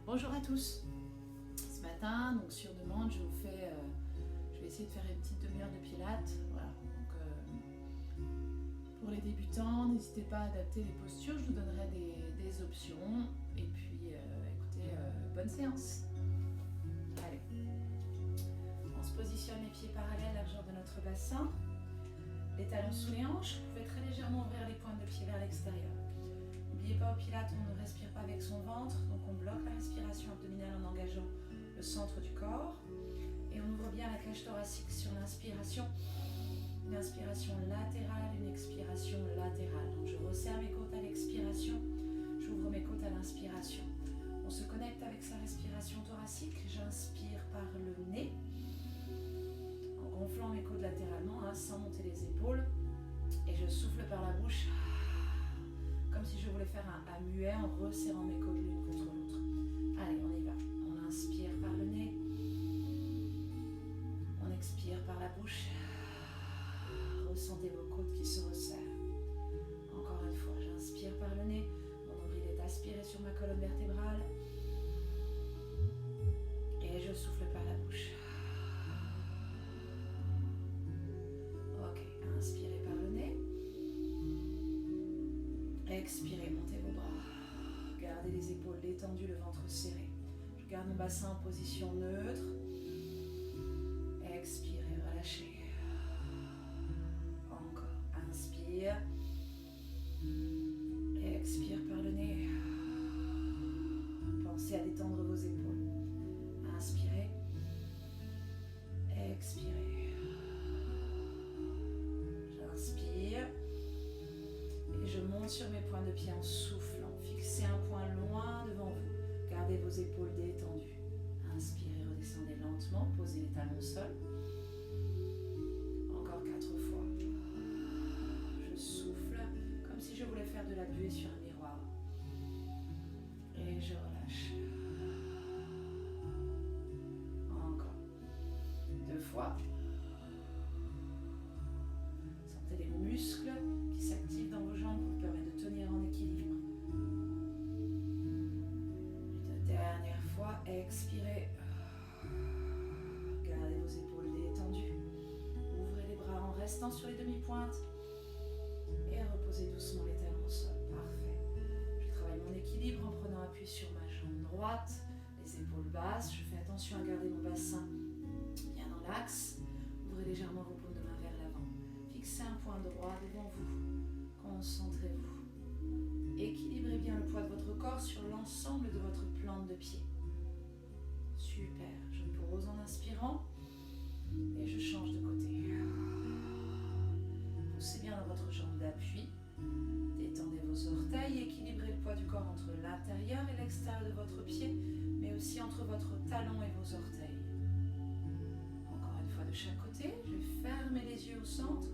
Bonjour à tous. Ce matin, donc sur demande, je vais essayer de faire une petite demi-heure de pilates. Voilà. Donc, pour les débutants, n'hésitez pas à adapter les postures. Je vous donnerai des options. Et puis, écoutez, bonne séance. Allez. On se positionne les pieds parallèles à la largeur de notre bassin. Les talons sous les hanches. Vous pouvez très légèrement ouvrir les pointes de pied vers l'extérieur. N'oubliez pas, au pilates, on ne respire pas avec son ventre, donc on bloque la respiration abdominale en engageant le centre du corps. Et on ouvre bien la cage thoracique sur l'inspiration. Une inspiration latérale, une expiration latérale. Donc je resserre mes côtes à l'expiration, j'ouvre mes côtes à l'inspiration. On se connecte avec sa respiration thoracique. J'inspire par le nez, en gonflant mes côtes latéralement, sans monter les épaules. Et je souffle par la bouche, comme si je voulais faire un muet en resserrant mes côtes l'une contre l'autre. Allez, on y va. On inspire par le nez. On expire par la bouche. Ressentez vos côtes qui se resserrent. Encore une fois, j'inspire par le nez. Mon nombril est aspiré sur ma colonne vertébrale. Et je souffle par la bouche. Ok, inspirez par le nez. Expirez, montez vos bras. Gardez les épaules détendues, le ventre serré. Je garde mon bassin en position neutre. Expirez, relâchez. Encore. Inspire. Expire par le nez. Pensez à détendre vos épaules. Inspirez. Expirez. J'inspire. Et je monte sur mes points de pied en soufflant. Fixez un point loin devant vous. Gardez vos épaules détendues. Inspirez, redescendez lentement. Posez les talons au sol. Encore 4 fois. Je souffle comme si je voulais faire de la buée sur un miroir. Et je relâche. Encore. 2 fois. Sentez les muscles qui s'activent dans vos jambes pour vous permettre de tenir en équilibre. Une dernière fois, expirez. Gardez vos épaules détendues. Ouvrez les bras en restant sur les demi-pointes. Et reposez doucement les talons au sol. Parfait. Je travaille mon équilibre en prenant appui sur ma jambe droite, les épaules basses. Je fais attention à garder mon bassin bien dans l'axe. Ouvrez légèrement vos paumes de main vers l'avant. Fixez un point droit devant vous. Concentrez-vous. Équilibrez bien le poids de votre corps sur l'ensemble de votre plante de pied. Super. Je pose en inspirant et je change de côté. Poussez bien dans votre jambe d'appui. Détendez vos orteils. Équilibrez le poids du corps entre l'intérieur et l'extérieur de votre pied, mais aussi entre votre talon et vos orteils. Encore une fois de chaque côté. Je vais fermer les yeux au centre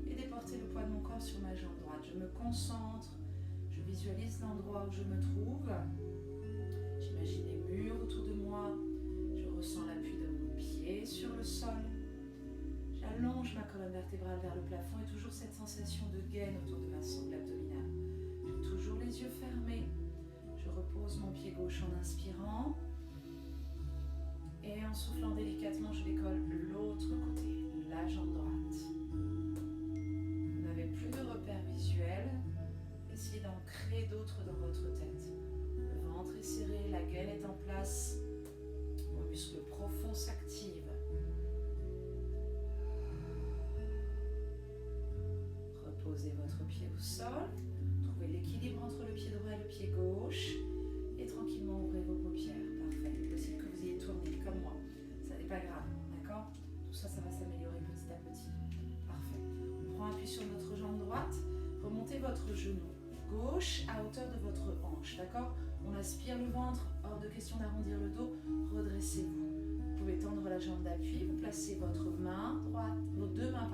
et déporter le poids de mon corps sur ma jambe droite. Je me concentre, je visualise l'endroit où je me trouve. J'imagine les murs autour de moi. Je ressens l'appui de mon pied sur le sol. J'allonge ma colonne vertébrale vers le plafond et toujours cette sensation de gaine autour de ma sangle abdominale. J'ai toujours les yeux fermés. Je repose mon pied gauche en inspirant. Et en soufflant délicatement, je décolle l'autre côté, la jambe droite. Vous n'avez plus de repères visuels. Essayez d'en créer d'autres dans votre tête. Le ventre est serré, la gaine est en place. Vos muscles profonds s'activent. Reposez votre pied au sol. Trouvez l'équilibre entre le pied droit et le pied gauche. Et tranquillement ouvrez vos paupières. Parfait. Il est possible que vous ayez tourné comme moi. Ça n'est pas grave, d'accord? Tout ça, ça va s'améliorer petit à petit. Parfait. On prend appui sur notre jambe droite. Remontez votre genou gauche à hauteur de votre hanche, d'accord? On aspire le ventre, hors de question d'arrondir le dos. Redressez-vous. Vous pouvez tendre la jambe d'appui. Vous placez votre main droite, vos deux mains,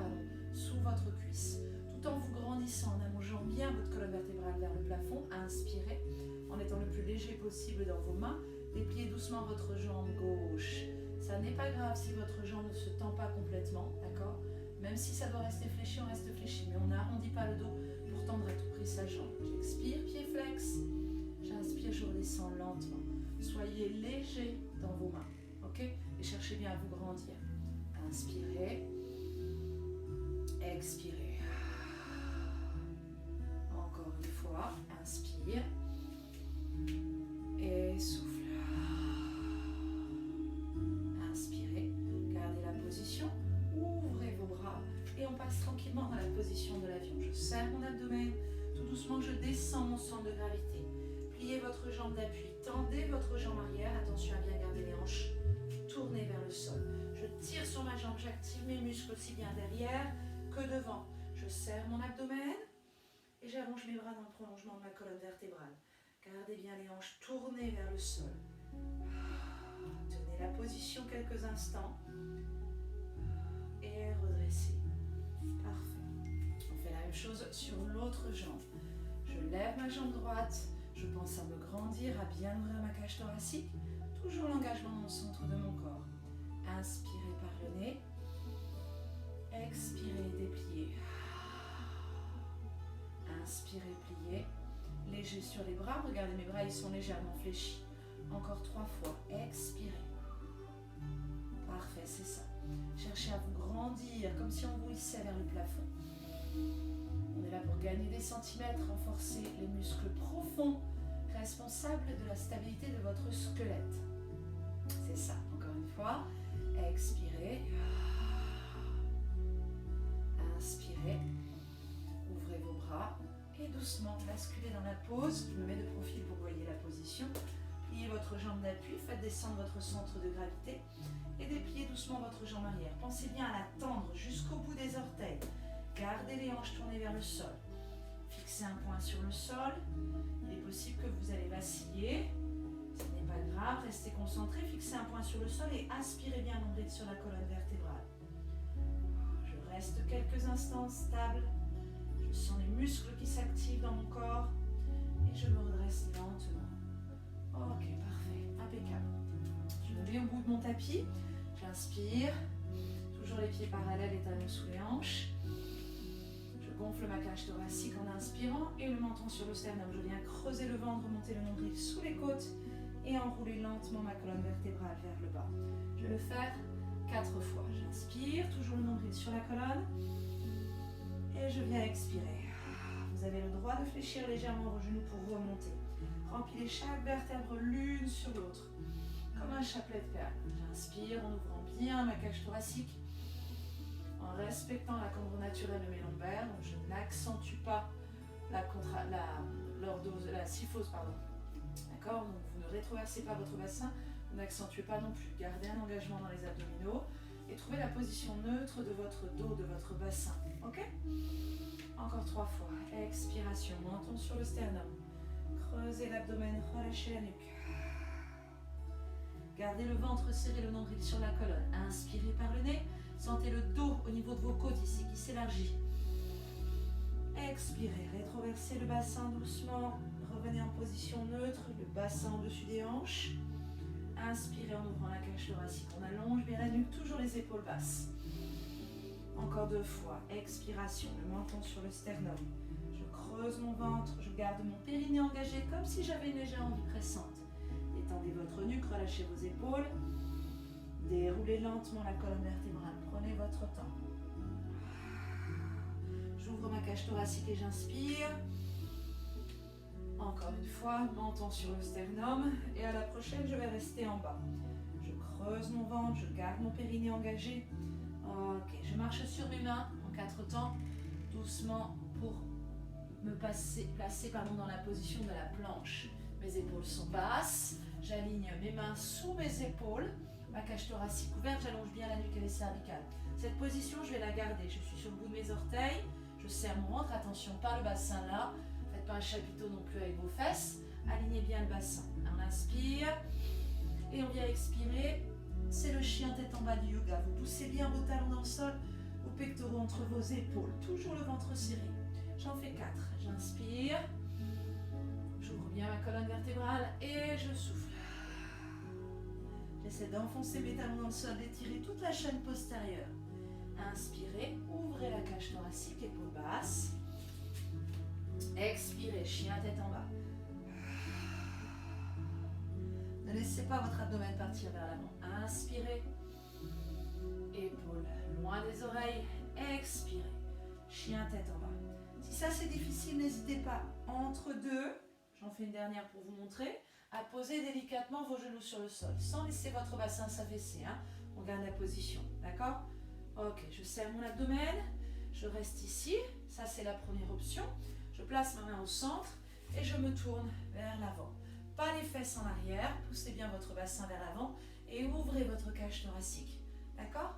sous votre cuisse. Tout en vous grandissant, en allongeant bien votre colonne vertébrale vers le plafond. Inspirez. En étant le plus léger possible dans vos mains, dépliez doucement votre jambe gauche. Ça n'est pas grave si votre jambe ne se tend pas complètement, d'accord? Même si ça doit rester fléchi, on reste fléchi, mais on n'arrondit pas le dos pour tendre à tout prix sa jambe. J'expire, pied flex. J'inspire, je redescendre lentement. Soyez léger dans vos mains, ok? Et cherchez bien à vous grandir. Inspirez. Expirez. Encore une fois. Inspire. Et souffle. Inspirez. Gardez la position. Ouvrez vos bras. Et on passe tranquillement dans la position de l'avion. Je serre mon abdomen. Tout doucement, je descends mon centre de gravité. Pliez votre jambe d'appui. Tendez votre jambe arrière. Attention à bien garder les hanches tournées vers le sol. Je tire sur ma jambe. J'active mes muscles aussi bien derrière que devant. Je serre mon abdomen et j'allonge mes bras dans le prolongement de ma colonne vertébrale. Gardez bien les hanches tournées vers le sol. Tenez la position quelques instants et redressez. Parfait. On fait la même chose sur l'autre jambe. Je lève ma jambe droite. Je pense à me grandir, à bien ouvrir ma cage thoracique. Toujours l'engagement au centre de mon corps. Inspirez par le nez. Expirez, dépliez. Inspirez, pliez. Léger sur les bras. Regardez, mes bras, ils sont légèrement fléchis. Encore 3 fois. Expirez. Parfait, c'est ça. Cherchez à vous grandir, comme si on vous hissait vers le plafond. On est là pour gagner des centimètres, renforcer les muscles profonds, responsables de la stabilité de votre squelette. C'est ça. Encore une fois. Expirez. Inspirez. Ouvrez vos bras. Et doucement, basculez dans la pose. Je me mets de profil pour que vous voyez la position. Pliez votre jambe d'appui. Faites descendre votre centre de gravité. Et dépliez doucement votre jambe arrière. Pensez bien à la tendre jusqu'au bout des orteils. Gardez les hanches tournées vers le sol. Fixez un point sur le sol. Il est possible que vous allez vaciller. Ce n'est pas grave. Restez concentré. Fixez un point sur le sol et aspirez bien l'ombrelle sur la colonne vertébrale. Je reste quelques instants stable. Je sens les muscles qui s'activent dans mon corps. Et je me redresse lentement. Ok, parfait. Impeccable. Je me mets au bout de mon tapis. J'inspire. Toujours les pieds parallèles et talons sous les hanches. Je gonfle ma cage thoracique en inspirant et le menton sur le sternum. Je viens creuser le ventre, remonter le nombril sous les côtes et enrouler lentement ma colonne vertébrale vers le bas. Je vais le faire 4 fois. J'inspire, toujours le nombril sur la colonne. Et je viens expirer. Vous avez le droit de fléchir légèrement vos genoux pour remonter. Remplissez chaque vertèbre l'une sur l'autre, comme un chapelet de perles. J'inspire en ouvrant bien ma cage thoracique, en respectant la cambre naturelle de mes lombaires. Donc je n'accentue pas la syphose. D'accord? Donc vous ne rétroversez pas votre bassin, vous n'accentuez pas non plus. Gardez un engagement dans les abdominaux et trouvez la position neutre de votre dos, de votre bassin. Ok? Encore 3 fois. Expiration, menton sur le sternum. Creusez l'abdomen, relâchez la nuque. Gardez le ventre serré, le nombril sur la colonne. Inspirez par le nez. Sentez le dos au niveau de vos côtes ici qui s'élargit. Expirez, rétroversez le bassin doucement. Revenez en position neutre, le bassin au-dessus des hanches. Inspirez en ouvrant la cage thoracique. On allonge bien la nuque, toujours les épaules basses. Encore 2 fois. Expiration, le menton sur le sternum. Je creuse mon ventre, je garde mon périnée engagé comme si j'avais une légère envie pressante. Détendez votre nuque, relâchez vos épaules. Déroulez lentement la colonne vertébrale. Prenez votre temps. J'ouvre ma cage thoracique et j'inspire. Encore une fois, menton sur le sternum. Et à la prochaine, je vais rester en bas. Je creuse mon ventre, je garde mon périnée engagé. Ok, je marche sur mes mains en 4 temps, doucement pour me placer dans la position de la planche. Mes épaules sont basses, j'aligne mes mains sous mes épaules, ma cage thoracique ouverte, j'allonge bien la nuque et les cervicales. Cette position, je vais la garder. Je suis sur le bout de mes orteils, je serre mon ventre, attention, pas le bassin là, faites pas un chapiteau non plus avec vos fesses, alignez bien le bassin. On inspire et on vient expirer. C'est le chien tête en bas du yoga. Vous poussez bien vos talons dans le sol, vos pectoraux entre vos épaules. Toujours le ventre serré. J'en fais 4. J'inspire. J'ouvre bien ma colonne vertébrale et je souffle. J'essaie d'enfoncer mes talons dans le sol, d'étirer toute la chaîne postérieure. Inspirez, ouvrez la cage thoracique, épaules basses. Expirez, chien tête en bas. laissez pas votre abdomen partir vers l'avant. Inspirez. Épaules loin des oreilles. Expirez. Chien tête en bas. Si ça c'est difficile, n'hésitez pas entre deux, j'en fais une dernière pour vous montrer, à poser délicatement vos genoux sur le sol, sans laisser votre bassin s'affaisser. Hein. On garde la position, d'accord? Ok, je serre mon abdomen, je reste ici, ça c'est la première option. Je place ma main au centre et je me tourne vers l'avant. Pas les fesses en arrière, poussez bien votre bassin vers l'avant et ouvrez votre cage thoracique, d'accord?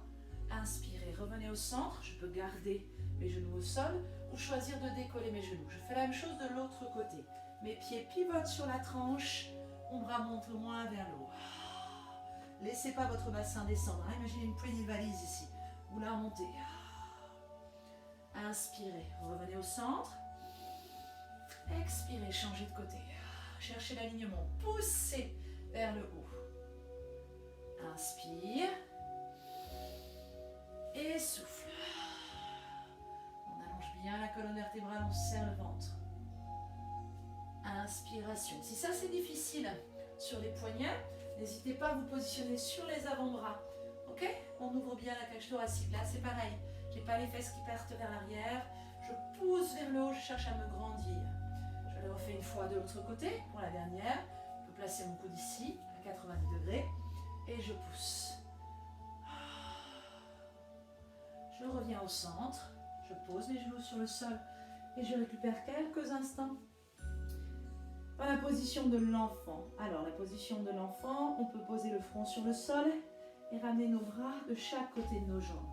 Inspirez, revenez au centre, je peux garder mes genoux au sol ou choisir de décoller mes genoux. Je fais la même chose de l'autre côté. Mes pieds pivotent sur la tranche, mon bras monte loin vers le haut. Laissez pas votre bassin descendre. Hein. Imaginez une poignée de valise ici. Vous la remontez. Inspirez, revenez au centre. Expirez, changez de côté. Cherchez l'alignement, poussez vers le haut. Inspire. Et souffle. On allonge bien la colonne vertébrale, on serre le ventre. Inspiration. Si ça c'est difficile sur les poignets, n'hésitez pas à vous positionner sur les avant-bras. Ok? On ouvre bien la cage thoracique. Là c'est pareil. J'ai pas les fesses qui partent vers l'arrière. Je pousse vers le haut, je cherche à me grandir. Je le refais une fois de l'autre côté pour la dernière. Je peux placer mon coude ici à 90 degrés et je pousse. Je reviens au centre, je pose mes genoux sur le sol et je récupère quelques instants dans la position de l'enfant. Alors, la position de l'enfant, on peut poser le front sur le sol et ramener nos bras de chaque côté de nos jambes.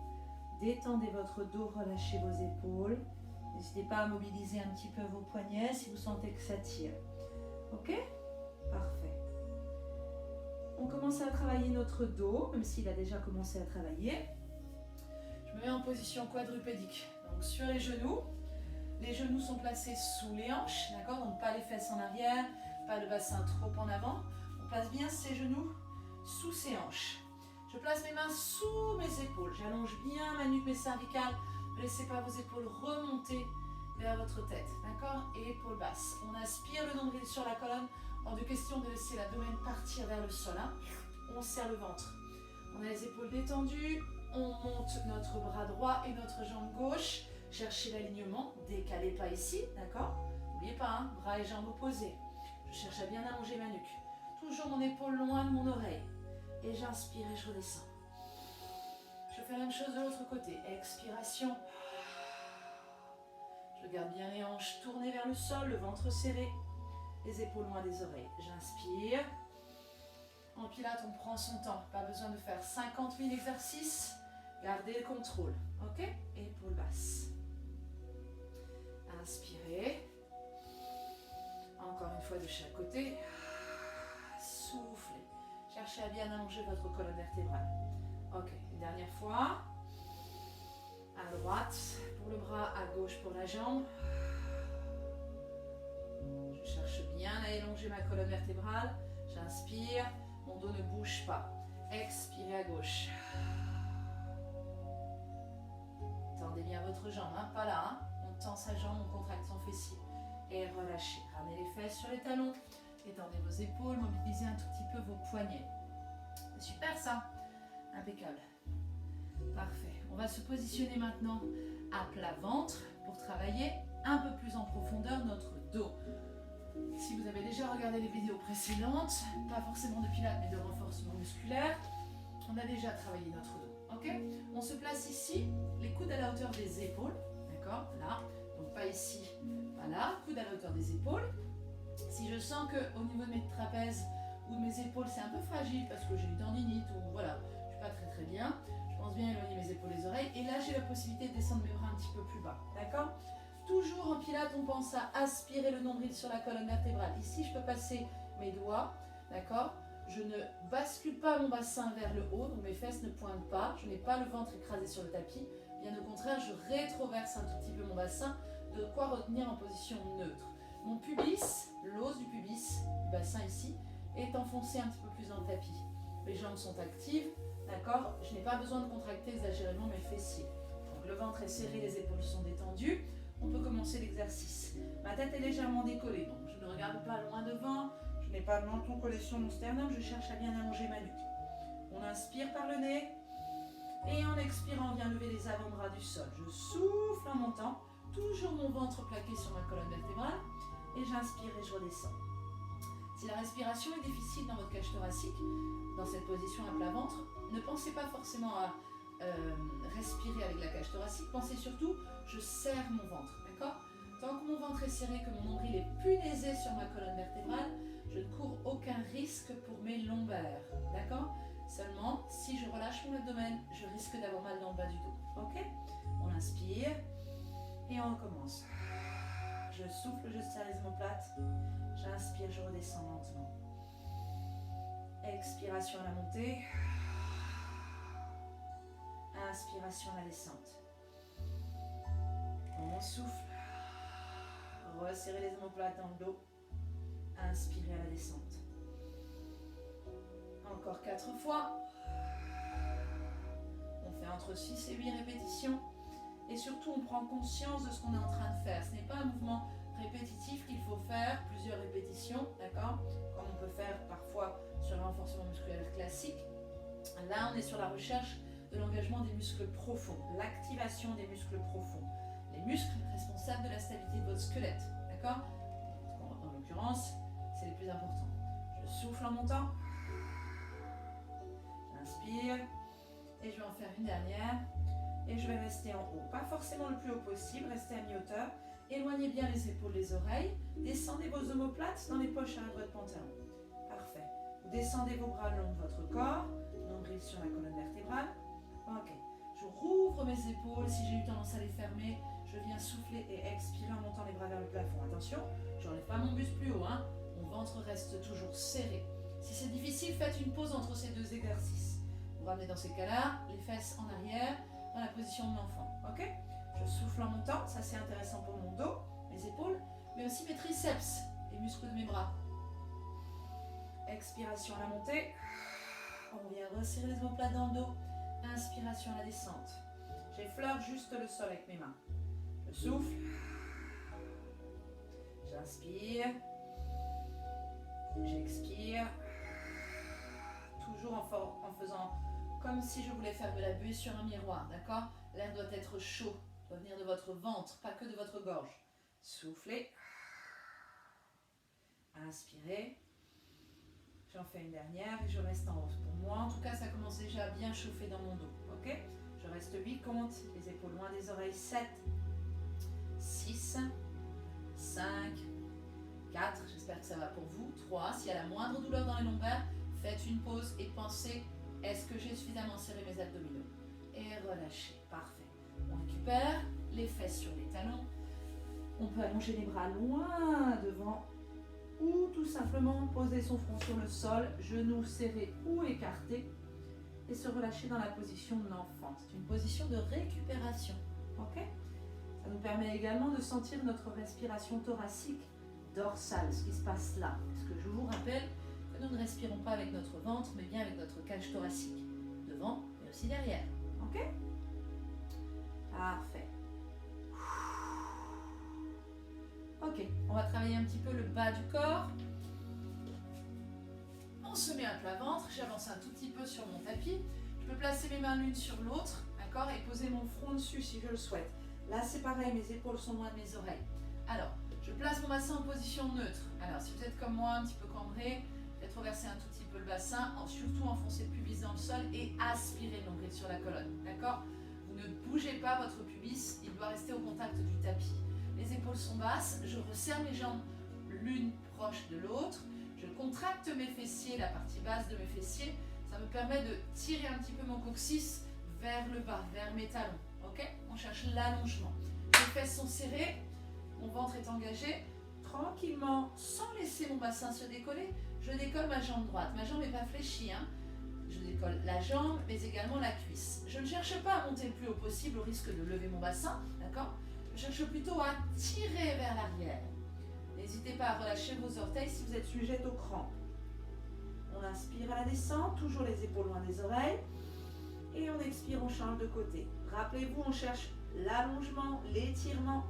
Détendez votre dos, relâchez vos épaules. N'hésitez pas à mobiliser un petit peu vos poignets si vous sentez que ça tire. Ok? Parfait. On commence à travailler notre dos, même s'il a déjà commencé à travailler. Je me mets en position quadrupédique, donc sur les genoux sont placés sous les hanches, d'accord? Donc pas les fesses en arrière, pas le bassin trop en avant. On place bien ses genoux sous ses hanches. Je place mes mains sous mes épaules, j'allonge bien ma nuque, mes cervicales. Ne laissez pas vos épaules remonter vers votre tête, d'accord? Et épaules basses. On aspire le nombril sur la colonne, hors de question de laisser l'abdomen partir vers le sol. Hein. On serre le ventre. On a les épaules détendues. On monte notre bras droit et notre jambe gauche. Cherchez l'alignement, décalez pas ici, d'accord? N'oubliez pas, hein, bras et jambes opposés. Je cherche à bien allonger ma nuque. Toujours mon épaule loin de mon oreille. Et j'inspire et je redescends. Je fais la même chose de l'autre côté. Expiration. Je garde bien les hanches tournées vers le sol, le ventre serré. Les épaules loin des oreilles. J'inspire. En pilates, on prend son temps. Pas besoin de faire 50 000 exercices. Gardez le contrôle. Ok? Épaules basses. Inspirez. Encore une fois de chaque côté. Soufflez. Cherchez à bien allonger votre colonne vertébrale. Ok, une dernière fois. À droite pour le bras, à gauche pour la jambe. Je cherche bien à élonger ma colonne vertébrale. J'inspire. Mon dos ne bouge pas. Expirez à gauche. Tendez bien votre jambe, hein, pas là. Hein. On tend sa jambe, on contracte son fessier. Et relâchez. Ramenez les fesses sur les talons. Étendez vos épaules, mobilisez un tout petit peu vos poignets. C'est super ça. Impeccable. Parfait. On va se positionner maintenant à plat ventre pour travailler un peu plus en profondeur notre dos. Si vous avez déjà regardé les vidéos précédentes, pas forcément de pilates mais de renforcement musculaire, on a déjà travaillé notre dos. Ok? On se place ici, les coudes à la hauteur des épaules, d'accord? Là, donc pas ici, pas là, coudes à la hauteur des épaules. Si je sens que au niveau de mes trapèzes ou de mes épaules c'est un peu fragile parce que j'ai une tendinite ou voilà, je suis pas très bien, je pense bien éloigner mes épaules des oreilles et là j'ai la possibilité de descendre mes bras un petit peu plus bas, d'accord? Toujours en pilates, on pense à aspirer le nombril sur la colonne vertébrale. Ici, je peux passer mes doigts, d'accord? Je ne bascule pas mon bassin vers le haut, donc mes fesses ne pointent pas. Je n'ai pas le ventre écrasé sur le tapis. Bien au contraire, je rétroverse un tout petit peu mon bassin, de quoi retenir en position neutre. Mon pubis, l'os du pubis, du bassin ici, est enfoncé un petit peu plus dans le tapis. Mes jambes sont actives, d'accord? Je n'ai pas besoin de contracter exagérément mes fessiers. Donc le ventre est serré, les épaules sont détendues. On peut commencer l'exercice. Ma tête est légèrement décollée, donc je ne regarde pas loin devant, Je n'ai pas le menton collé sur mon sternum, je cherche à bien allonger ma nuque. On inspire par le nez. Et en expirant, on vient lever les avant-bras du sol. Je souffle en montant, toujours mon ventre plaqué sur ma colonne vertébrale. Et j'inspire et je redescends. Si la respiration est difficile dans votre cage thoracique, dans cette position à plat ventre, ne pensez pas forcément à respirer avec la cage thoracique. Pensez surtout, je serre mon ventre, d'accord? Tant que mon ventre est serré, que mon nombril est punaisé sur ma colonne vertébrale, je ne cours aucun risque pour mes lombaires, d'accord? Seulement, si je relâche mon abdomen, je risque d'avoir mal dans le bas du dos, ok? On inspire et on recommence. Je souffle, je serre les omoplates. J'inspire, je redescends lentement. Expiration à la montée. Inspiration à la descente. On souffle. Resserrez les omoplates dans le dos. Inspirez à la descente. Encore 4 fois. On fait entre 6 et 8 répétitions. Et surtout, on prend conscience de ce qu'on est en train de faire. Ce n'est pas un mouvement répétitif qu'il faut faire, plusieurs répétitions, d'accord? Comme on peut faire parfois sur le renforcement musculaire classique. Là, on est sur la recherche de l'engagement des muscles profonds, l'activation des muscles profonds. Les muscles responsables de la stabilité de votre squelette, d'accord? En l'occurrence, c'est les plus importants. Je souffle en montant. J'inspire. Et je vais en faire une dernière. Et je vais rester en haut. Pas forcément le plus haut possible, restez à mi-hauteur. Éloignez bien les épaules des oreilles. Descendez vos omoplates dans les poches arrière de votre pantalon. Parfait. Vous descendez vos bras le long de votre corps. Nombril sur la colonne vertébrale. Ok. Je rouvre mes épaules. Si j'ai eu tendance à les fermer, je viens souffler et expirer en montant les bras vers le plafond. Attention, je n'enlève pas mon buste plus haut. Hein. Mon ventre reste toujours serré. Si c'est difficile, faites une pause entre ces deux exercices. Vous ramenez dans ces cas-là les fesses en arrière, dans la position de l'enfant. Ok? Je souffle en montant, ça c'est intéressant pour mon dos, mes épaules, mais aussi mes triceps, les muscles de mes bras. Expiration à la montée. On vient resserrer les omoplates dans le dos. Inspiration à la descente. J'effleure juste le sol avec mes mains. Je souffle. J'inspire. J'expire. Toujours en faisant comme si je voulais faire de la buée sur un miroir, d'accord? L'air doit être chaud, doit venir de votre ventre, pas que de votre gorge. Soufflez. Inspirez. J'en fais une dernière et je reste en haut. Pour moi, en tout cas, ça commence déjà à bien chauffer dans mon dos, ok? Je reste 8 comptes, les épaules loin des oreilles, 7, 6, 5, 4, j'espère que ça va pour vous, 3, s'il y a la moindre douleur dans les lombaires, faites une pause et pensez, est-ce que j'ai suffisamment serré mes abdominaux? Et relâchez, parfait. On récupère les fesses sur les talons. On peut allonger les bras loin devant ou tout simplement poser son front sur le sol, genoux serrés ou écartés et se relâcher dans la position de l'enfant. C'est une position de récupération, ok? Ça nous permet également de sentir notre respiration thoracique dorsale, ce qui se passe là. Parce que je vous rappelle que nous ne respirons pas avec notre ventre, mais bien avec notre cage thoracique, devant mais aussi derrière, ok? Parfait. Ok, on va travailler un petit peu le bas du corps. On se met à plat ventre, j'avance un tout petit peu sur mon tapis. Je peux placer mes mains l'une sur l'autre, d'accord, et poser mon front dessus si je le souhaite. Là c'est pareil, mes épaules sont loin de mes oreilles. Alors, je place mon bassin en position neutre. Alors si vous êtes comme moi, un petit peu cambré, rétroversez un tout petit peu le bassin, surtout enfoncez le pubis dans le sol et aspirez le nombril sur la colonne, d'accord? Vous ne bougez pas votre pubis, il doit rester au contact du tapis. Les épaules sont basses, je resserre mes jambes l'une proche de l'autre, je contracte mes fessiers, la partie basse de mes fessiers, ça me permet de tirer un petit peu mon coccyx vers le bas, vers mes talons, ok? On cherche l'allongement. Les fesses sont serrées, mon ventre est engagé, tranquillement, sans laisser mon bassin se décoller, je décolle ma jambe droite, ma jambe n'est pas fléchie, hein? Je décolle la jambe, mais également la cuisse. Je ne cherche pas à monter le plus haut possible au risque de lever mon bassin, d'accord? Je cherche plutôt à tirer vers l'arrière. N'hésitez pas à relâcher vos orteils si vous êtes sujette aux crampes. On inspire à la descente, toujours les épaules loin des oreilles. Et on expire, on change de côté. Rappelez-vous, on cherche l'allongement, l'étirement,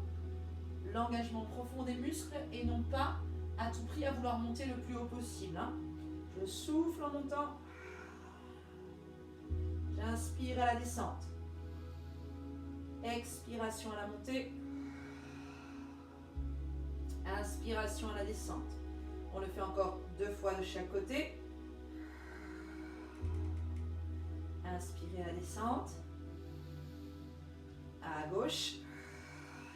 l'engagement profond des muscles et non pas à tout prix à vouloir monter le plus haut possible. Hein. Je souffle en montant. J'inspire à la descente. Expiration à la montée. Inspiration à la descente. On le fait encore 2 fois de chaque côté. Inspirez à la descente. À gauche.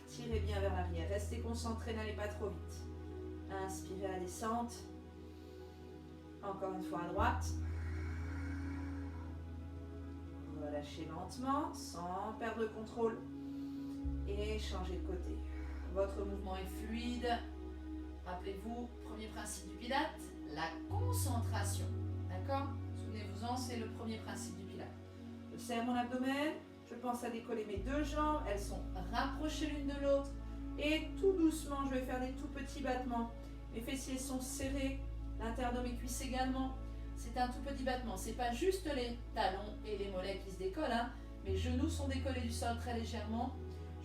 Tirez bien vers l'arrière. Restez concentré, n'allez pas trop vite. Inspirez à la descente. Encore une fois à droite. Relâchez lentement, sans perdre le contrôle. Et changez de côté. Votre mouvement est fluide. Rappelez-vous, premier principe du Pilate, la concentration. D'accord? Souvenez-vous-en, c'est le premier principe du Pilate. Je serre mon abdomen. Je pense à décoller mes 2 jambes. Elles sont rapprochées l'une de l'autre. Et tout doucement, je vais faire des tout petits battements. Mes fessiers sont serrés. L'intérieur de mes cuisses également. C'est un tout petit battement. Ce n'est pas juste les talons et les mollets qui se décollent. Hein. Mes genoux sont décollés du sol très légèrement.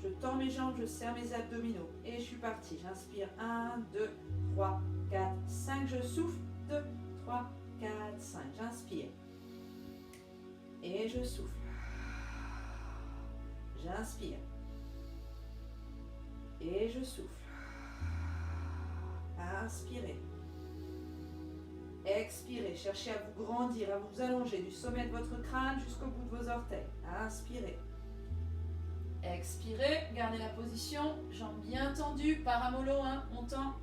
Je tends mes jambes, je serre mes abdominaux. Et je suis partie. J'inspire. 1, 2, 3, 4, 5. Je souffle. 2, 3, 4, 5. J'inspire. Et je souffle. J'inspire. Et je souffle. Inspirez. Expirez. Cherchez à vous grandir, à vous allonger du sommet de votre crâne jusqu'au bout de vos orteils. Inspirez. Expirez. Gardez la position. Jambes bien tendues. Paramolo, hein, on tend.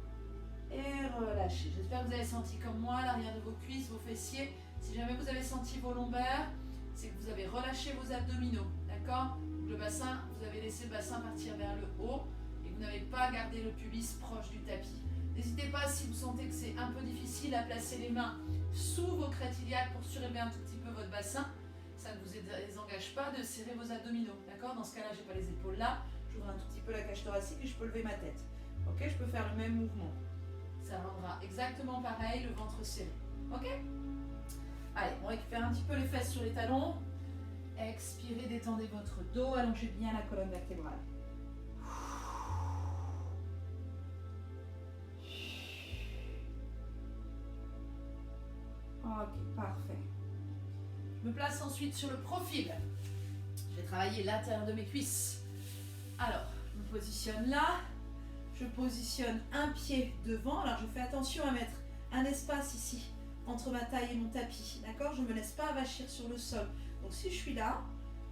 Et relâchez. J'espère que vous avez senti comme moi l'arrière de vos cuisses, vos fessiers. Si jamais vous avez senti vos lombaires, c'est que vous avez relâché vos abdominaux. D'accord? Le bassin, vous avez laissé le bassin partir vers le haut et vous n'avez pas gardé le pubis proche du tapis. N'hésitez pas, si vous sentez que c'est un peu difficile, à placer les mains sous vos crêtes iliaques pour surélever un tout petit peu votre bassin. Ça ne vous engage pas de serrer vos abdominaux. D'accord? Dans ce cas-là, je n'ai pas les épaules là. J'ouvre un tout petit peu la cage thoracique et je peux lever ma tête. Ok? Je peux faire le même mouvement. Ça rendra exactement pareil, le ventre serré. Ok? Allez, on récupère un petit peu les fesses sur les talons. Expirez, détendez votre dos, allongez bien la colonne vertébrale. Ok, parfait. Je me place ensuite sur le profil. Je vais travailler l'intérieur de mes cuisses. Alors, je me positionne là. Je positionne un pied devant. Alors, je fais attention à mettre un espace ici entre ma taille et mon tapis. D'accord? Je ne me laisse pas avachir sur le sol. Donc, si je suis là,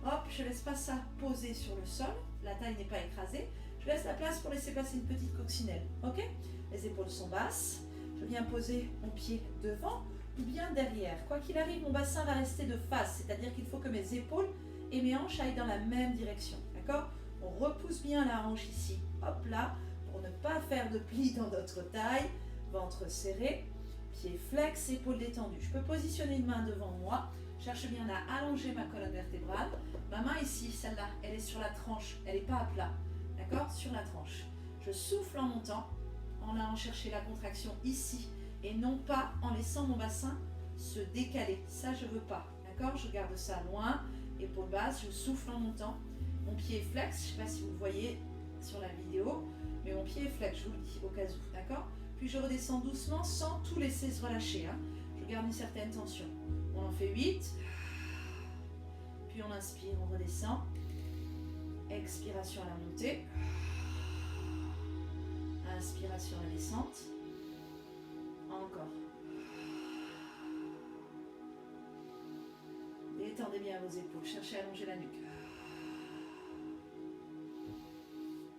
hop, je laisse pas ça poser sur le sol. La taille n'est pas écrasée. Je laisse la place pour laisser passer une petite coccinelle. Ok? Les épaules sont basses. Je viens poser mon pied devant ou bien derrière. Quoi qu'il arrive, mon bassin va rester de face. C'est-à-dire qu'il faut que mes épaules et mes hanches aillent dans la même direction. D'accord? On repousse bien la hanche ici. Hop là. Pour ne pas faire de plis dans notre taille. Ventre serré. Pied flex, épaules détendues. Je peux positionner une main devant moi. Cherche bien à allonger ma colonne vertébrale. Ma main ici, celle-là, elle est sur la tranche. Elle n'est pas à plat. D'accord? Sur la tranche. Je souffle en montant, en allant chercher la contraction ici. Et non pas en laissant mon bassin se décaler. Ça, je ne veux pas. D'accord? Je garde ça loin. Épaule basse, je souffle en montant. Mon pied est flex. Je ne sais pas si vous voyez sur la vidéo. Mais mon pied est flex, je vous le dis, au cas où. D'accord? Puis je redescends doucement sans tout laisser se relâcher. Hein. Je garde une certaine tension. On en fait 8. Puis on inspire, on redescend. Expiration à la montée. Inspiration à la descente. Encore. Détendez bien vos épaules. Cherchez à allonger la nuque.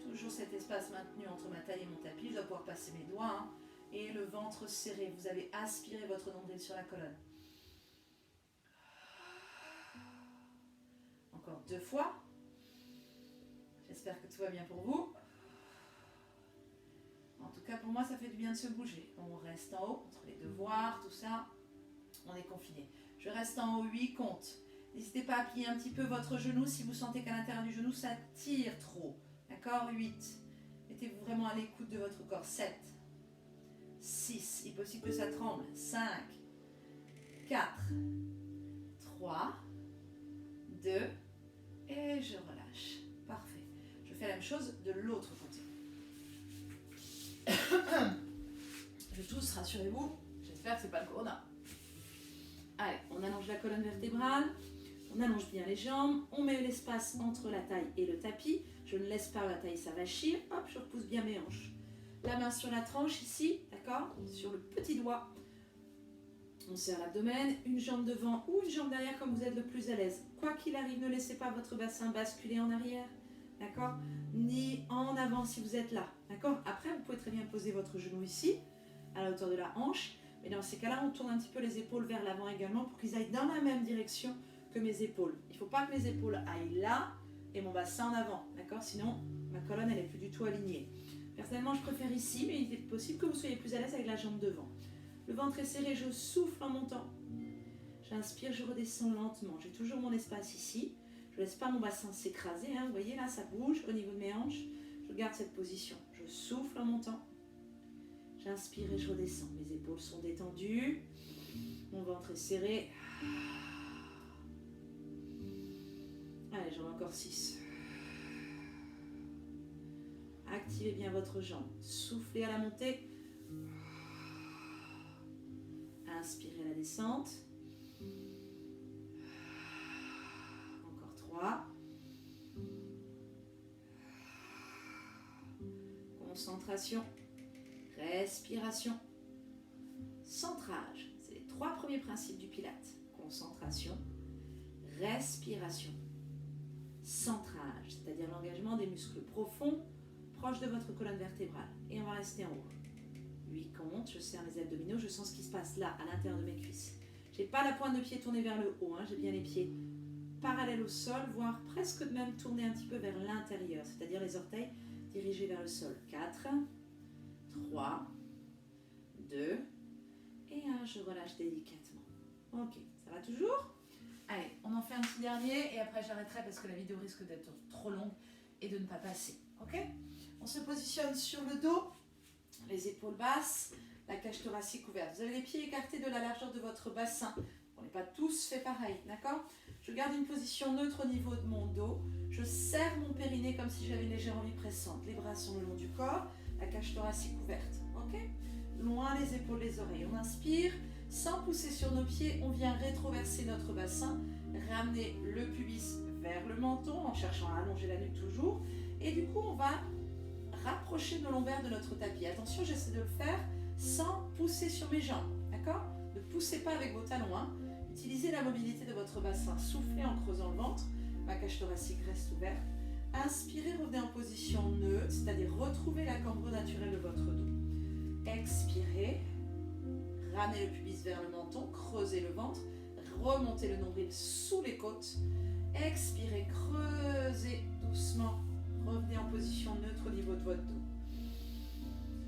Toujours cet espace maintenu entre ma taille et mon tapis. Je dois pouvoir passer mes doigts. Hein. Et le ventre serré. Vous avez aspiré votre nombril sur la colonne. Encore 2 fois. J'espère que tout va bien pour vous. En tout cas, pour moi, ça fait du bien de se bouger. On reste en haut, entre les devoirs, tout ça. On est confiné. Je reste en haut 8 comptes. N'hésitez pas à plier un petit peu votre genou si vous sentez qu'à l'intérieur du genou, ça tire trop. D'accord? 8. Mettez-vous vraiment à l'écoute de votre corps. 7. 6. Il est possible que ça tremble. 5. 4. 3. 2. Et je relâche. Parfait. Je fais la même chose de l'autre côté. Je tousse, rassurez-vous. J'espère que c'est pas le corona. Allez, on allonge la colonne vertébrale. On allonge bien les jambes. On met l'espace entre la taille et le tapis. Je ne laisse pas la taille s'avachir. Hop, je repousse bien mes hanches. La main sur la tranche ici, d'accord? Sur le petit doigt. On serre l'abdomen, une jambe devant ou une jambe derrière comme vous êtes le plus à l'aise. Quoi qu'il arrive, ne laissez pas votre bassin basculer en arrière, d'accord? Ni en avant si vous êtes là, d'accord? Après, vous pouvez très bien poser votre genou ici, à la hauteur de la hanche. Mais dans ces cas-là, on tourne un petit peu les épaules vers l'avant également pour qu'ils aillent dans la même direction que mes épaules. Il ne faut pas que mes épaules aillent là et mon bassin en avant, d'accord? Sinon, ma colonne, elle n'est plus du tout alignée. Personnellement, je préfère ici, mais il est possible que vous soyez plus à l'aise avec la jambe devant. Le ventre est serré, je souffle en montant. J'inspire, je redescends lentement. J'ai toujours mon espace ici. Je ne laisse pas mon bassin s'écraser. Hein. Vous voyez là, ça bouge au niveau de mes hanches. Je garde cette position. Je souffle en montant. J'inspire et je redescends. Mes épaules sont détendues. Mon ventre est serré. Allez, j'en ai encore 6. Activez bien votre jambe. Soufflez à la montée. Inspirez à la descente. Encore 3. Concentration. Respiration. Centrage. C'est les 3 premiers principes du Pilate. Concentration. Respiration. Centrage, c'est-à-dire l'engagement des muscles profonds proches de votre colonne vertébrale. Et on va rester en haut. 8 comptes, je serre mes abdominaux, je sens ce qui se passe là, à l'intérieur de mes cuisses. Je n'ai pas la pointe de pied tournée vers le haut, hein, j'ai bien les pieds parallèles au sol, voire presque même tournés un petit peu vers l'intérieur, c'est-à-dire les orteils dirigés vers le sol. 4, 3, 2, et 1, je relâche délicatement. Ok, ça va toujours? Allez, on en fait un petit dernier, et après j'arrêterai parce que la vidéo risque d'être trop longue et de ne pas passer. Ok? On se positionne sur le dos. Les épaules basses, la cage thoracique ouverte. Vous avez les pieds écartés de la largeur de votre bassin. On n'est pas tous fait pareil, d'accord? Je garde une position neutre au niveau de mon dos. Je serre mon périnée comme si j'avais une légère omnipressante. Les bras sont le long du corps, la cage thoracique ouverte, ok? Loin les épaules, les oreilles. On inspire, sans pousser sur nos pieds, on vient rétroverser notre bassin, ramener le pubis vers le menton en cherchant à allonger la nuque toujours. Et du coup, on va rapprocher nos lombaires de notre tapis. Attention, j'essaie de le faire sans pousser sur mes jambes, d'accord? Ne poussez pas avec vos talons, hein. Utilisez la mobilité de votre bassin. Soufflez en creusant le ventre. Ma cage thoracique reste ouverte. Inspirez, revenez en position neutre, c'est-à-dire retrouvez la cambre naturelle de votre dos. Expirez, ramenez le pubis vers le menton, creusez le ventre, remontez le nombril sous les côtes. Expirez, creusez doucement. Revenez en position neutre au niveau de votre dos.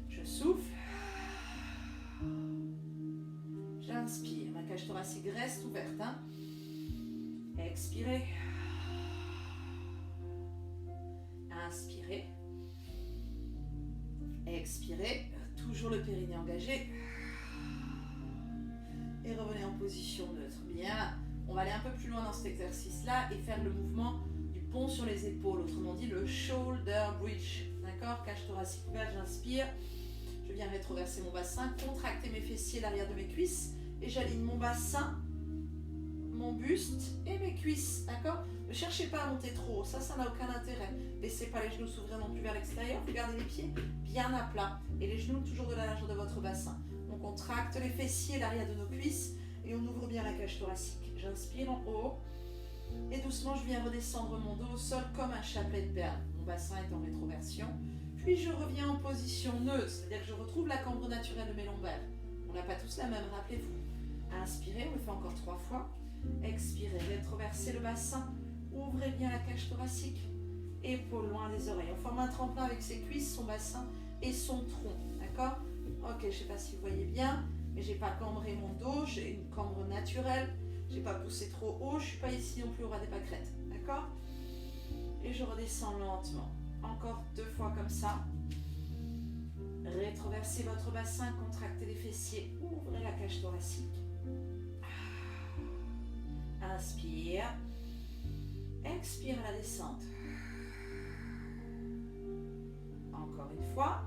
Je souffle. J'inspire. Ma cage thoracique reste ouverte. Hein. Expirez. Inspirez. Expirez. Toujours le périnée engagé. Et revenez en position neutre. Bien. On va aller un peu plus loin dans cet exercice-là et faire le mouvement pont sur les épaules, autrement dit le shoulder bridge, d'accord? Cage thoracique ouverte, j'inspire, je viens rétroverser mon bassin, contracter mes fessiers, l'arrière de mes cuisses, et j'aligne mon bassin, mon buste et mes cuisses, d'accord? Ne cherchez pas à monter trop haut, ça n'a aucun intérêt. Laissez pas les genoux s'ouvrir non plus vers l'extérieur, vous gardez les pieds bien à plat, et les genoux toujours de la largeur de votre bassin. On contracte les fessiers, l'arrière de nos cuisses, et on ouvre bien la cage thoracique. J'inspire en haut. Et doucement, je viens redescendre mon dos au sol comme un chapelet de perles. Mon bassin est en rétroversion. Puis je reviens en position neutre, c'est-à-dire que je retrouve la cambre naturelle de mes lombaires. On n'a pas tous la même, rappelez-vous. Inspirez, on le fait encore 3 fois. Expirez, rétroversez le bassin. Ouvrez bien la cage thoracique. Épaules loin des oreilles. On forme un tremplin avec ses cuisses, son bassin et son tronc. D'accord? Ok, je ne sais pas si vous voyez bien, mais je n'ai pas cambré mon dos, j'ai une cambre naturelle. Je n'ai pas poussé trop haut, je ne suis pas ici non plus au ras des pâquerettes, d'accord? Et je redescends lentement. Encore 2 fois comme ça. Rétroversez votre bassin, contractez les fessiers, ouvrez la cage thoracique. Inspire. Expire à la descente. Encore une fois.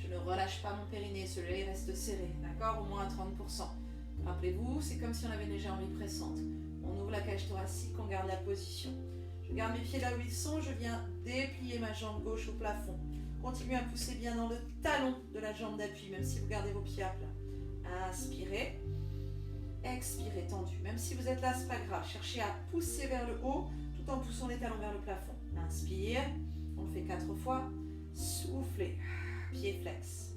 Je ne relâche pas mon périnée, celui-là reste serré, d'accord, au moins à 30%. Rappelez-vous, c'est comme si on avait une légère omniprésente. On ouvre la cage thoracique, on garde la position. Je garde mes pieds là où ils sont, je viens déplier ma jambe gauche au plafond. Continuez à pousser bien dans le talon de la jambe d'appui, même si vous gardez vos pieds à plat. Inspirez. Expirez, tendu. Même si vous êtes là, c'est pas grave. Cherchez à pousser vers le haut, tout en poussant les talons vers le plafond. Inspire. On le fait 4 fois. Soufflez. Pied flex.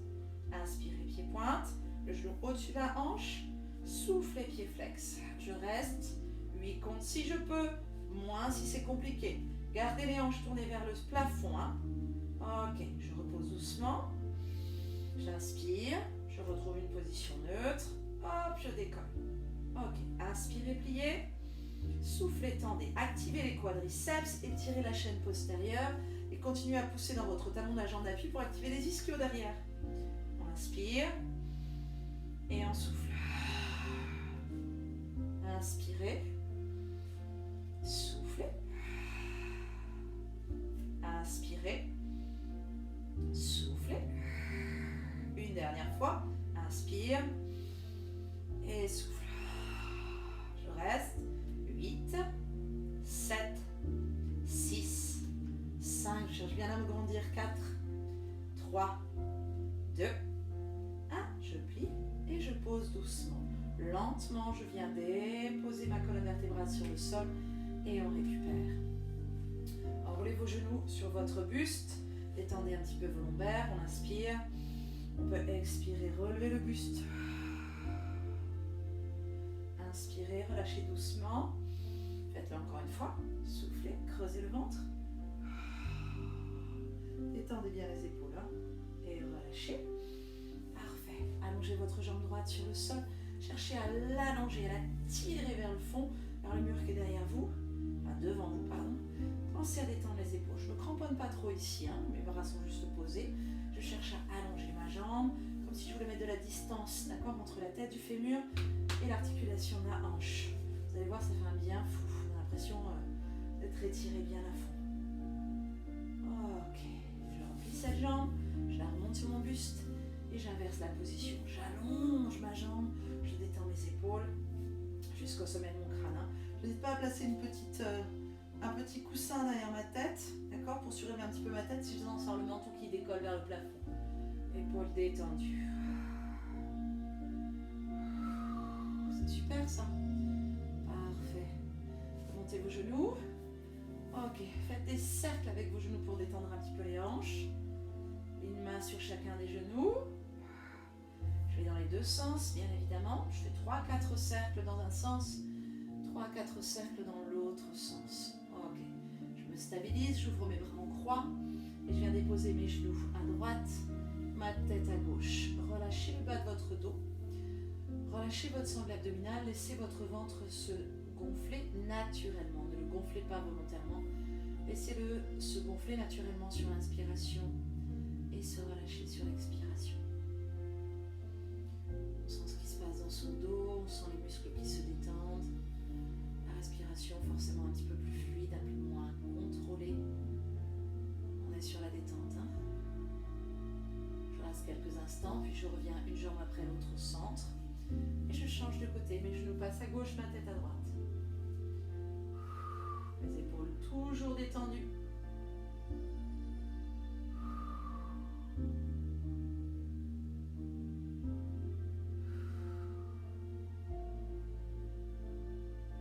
Inspirez, pied pointe. Le genou au-dessus de la hanche. Soufflez, pied flex. Je reste. 8 comptes si je peux. Moins si c'est compliqué. Gardez les hanches tournées vers le plafond. Hein. Ok, je repose doucement. J'inspire. Je retrouve une position neutre. Hop, je décolle. Ok, inspirez, pliez. Soufflez, tendez. Activez les quadriceps, étirez la chaîne postérieure et continuez à pousser dans votre talon de la jambe d'appui pour activer les ischios derrière. On inspire et on souffle. Inspirez. Soufflez. Inspirez. Soufflez. Une dernière fois. Inspire. Et souffle. Je reste. 8, 7, 6, 5. Je cherche bien à me grandir. 4, 3, 2, 1. Je plie et je pose doucement. Lentement, je viens déposer ma colonne vertébrale sur le sol et on récupère. Enroulez vos genoux sur votre buste. Détendez un petit peu vos lombaires. On inspire. On peut expirer, relever le buste. Inspirez, relâchez doucement. Faites-le encore une fois. Soufflez, creusez le ventre. Détendez bien les épaules. Hein, et relâchez. Parfait. Allongez votre jambe droite sur le sol. Cherchez à l'allonger, à la tirer vers le fond, vers le mur qui est derrière vous. Enfin, devant vous, pardon. Pensez à détendre les épaules. Je ne me cramponne pas trop ici. Hein, mes bras sont juste posés. Je cherche à allonger ma jambe, comme si je voulais mettre de la distance, d'accord, entre la tête du fémur et l'articulation de la hanche. Vous allez voir, ça fait un bien fou. On a l'impression d'être étiré bien à fond. Ok, je remplis cette jambe, je la remonte sur mon buste et j'inverse la position. J'allonge ma jambe, je détends mes épaules jusqu'au sommet de mon crâne. Hein. Je n'hésite pas à placer un petit coussin derrière ma tête, d'accord, pour surélever un petit peu ma tête si je sens le menton qui décolle vers le plafond. Épaules détendues. C'est super ça. Parfait. Montez vos genoux. Ok, faites des cercles avec vos genoux pour détendre un petit peu les hanches. Une main sur chacun des genoux. Je vais dans les deux sens, bien évidemment. Je fais 3-4 cercles dans un sens, 3-4 cercles dans l'autre sens. Ok, je me stabilise, j'ouvre mes bras en croix et je viens déposer mes genoux à droite, ma tête à gauche. Relâchez le bas de votre dos. Relâchez votre sangle abdominale, laissez votre ventre se gonfler naturellement. Ne le gonflez pas volontairement. Laissez-le se gonfler naturellement sur l'inspiration et se relâcher sur l'expiration. On sent ce qui se passe dans son dos, on sent les muscles qui se détendent. La respiration forcément un petit peu plus fluide, un peu moins contrôlée. On est sur la détente. Hein. Je reste quelques instants, puis je reviens une jambe après l'autre au centre. Et je change de côté, mes genoux passent à gauche, ma tête à droite. Les épaules toujours détendues.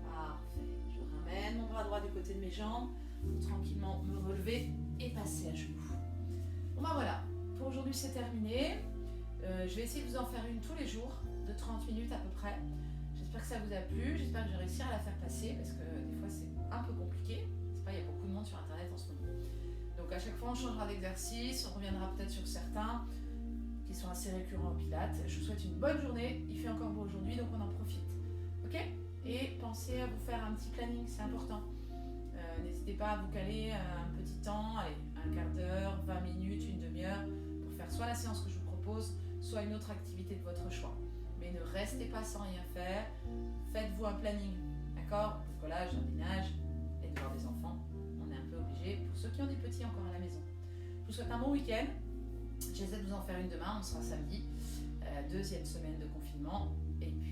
Parfait. Je ramène mon bras droit du côté de mes jambes pour tranquillement me relever et passer à genoux. Bon ben voilà, pour aujourd'hui c'est terminé. Je vais essayer de vous en faire une tous les jours, de 30 minutes à peu près. J'espère que ça vous a plu, j'espère que je vais réussir à la faire passer parce que des fois c'est un peu compliqué. C'est pas, il y a beaucoup de monde sur internet en ce moment. Donc à chaque fois on changera d'exercice, on reviendra peut-être sur certains qui sont assez récurrents au Pilates. Je vous souhaite une bonne journée, il fait encore beau aujourd'hui donc on en profite. Ok ? Et pensez à vous faire un petit planning, c'est important. N'hésitez pas à vous caler un petit temps, allez, un quart d'heure, 20 minutes, une demi-heure pour faire soit la séance que je vous propose, soit une autre activité de votre choix. Mais ne restez pas sans rien faire, faites-vous un planning, d'accord ? Bricolage, jardinage, et de voir des enfants, on est un peu obligé, pour ceux qui ont des petits encore à la maison. Je vous souhaite un bon week-end, J'essaie de vous en faire une demain, on sera samedi, deuxième semaine de confinement. Et puis